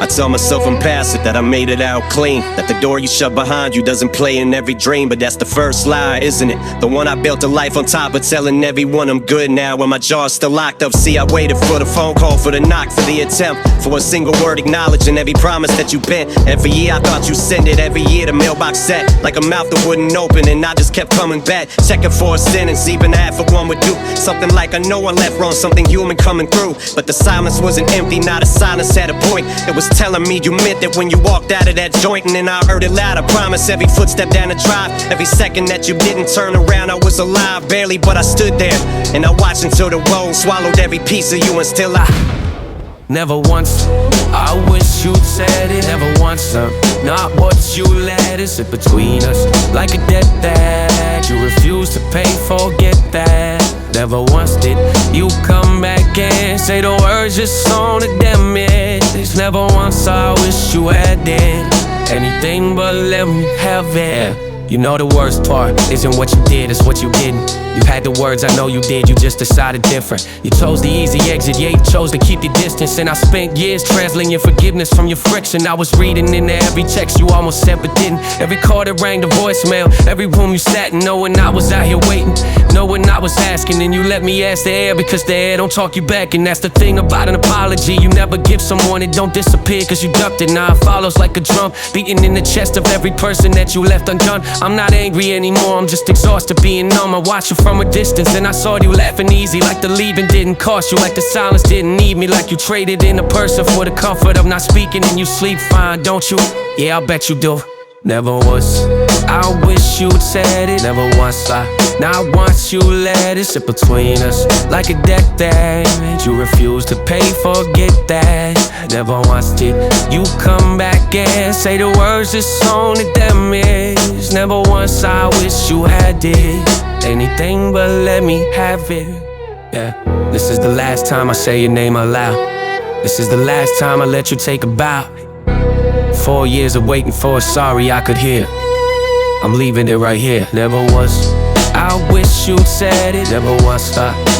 I tell myself I'm past it, that I made it out clean, that the door you shut behind you doesn't play in every dream. But that's the first lie, isn't it? The one I built a life on top of, telling everyone I'm good now when my jaw's still locked up. See, I waited for the phone call, for the knock, for the attempt, for a single word acknowledging every promise that you bent. Every year I thought you send it, every year the mailbox set like a mouth that wouldn't open, and I just kept coming back, checking for a sentence, even half of one would do. Something like I know I left wrong, something human coming through. But the silence wasn't empty, not a silence had a point. It was telling me you meant it when you walked out of that joint, and then I heard it loud. I promise every footstep down the drive, every second that you didn't turn around, I was alive, barely, but I stood there and I watched until the road swallowed every piece of you, and still I never once, I wish you'd said it. Never once, not what you let it sit between us like a debt that you refuse to pay. Forget that. Never once did you come back and say the words just on the damage. Never once I wish you had it, anything but let me have it. You know the worst part isn't what you did, it's what you didn't. You had the words, I know you did, you just decided different. You chose the easy exit, yeah, you chose to keep your distance. And I spent years translating your forgiveness from your friction. I was reading into every text you almost sent but didn't. Every call that rang the voicemail, every room you sat in, knowing I was out here waiting, knowing I was asking. And you let me ask the air because the air don't talk you back. And that's the thing about an apology, you never give someone, it don't disappear cause you ducked it. Now it follows like a drum, beating in the chest of every person that you left undone. I'm not angry anymore, I'm just exhausted being numb. I watched you from a distance and I saw you laughing easy, like the leaving didn't cost you, like the silence didn't need me, like you traded in a person for the comfort of not speaking. And you sleep fine, don't you? Yeah, I bet you do. Never once, I wish you'd said it. Never once, not once you let it sit between us like a debt that you refuse to pay. Forget that. Never once did you come back and say the words that's on the damage. Never once I wish you had it, anything but let me have it. Yeah, this is the last time I say your name out loud. This is the last time I let you take a bow. 4 years of waiting for a sorry I could hear. I'm leaving it right here. Never once, I wish you'd said it. Never once,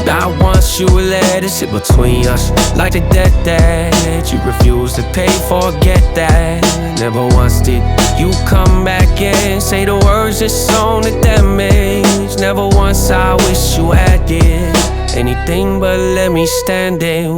not once you let it sit between us like the debt that you refuse to pay. Forget that. Never once did you come back and say the words that's on the damage. Never once I wish you had it, anything but let me stand there.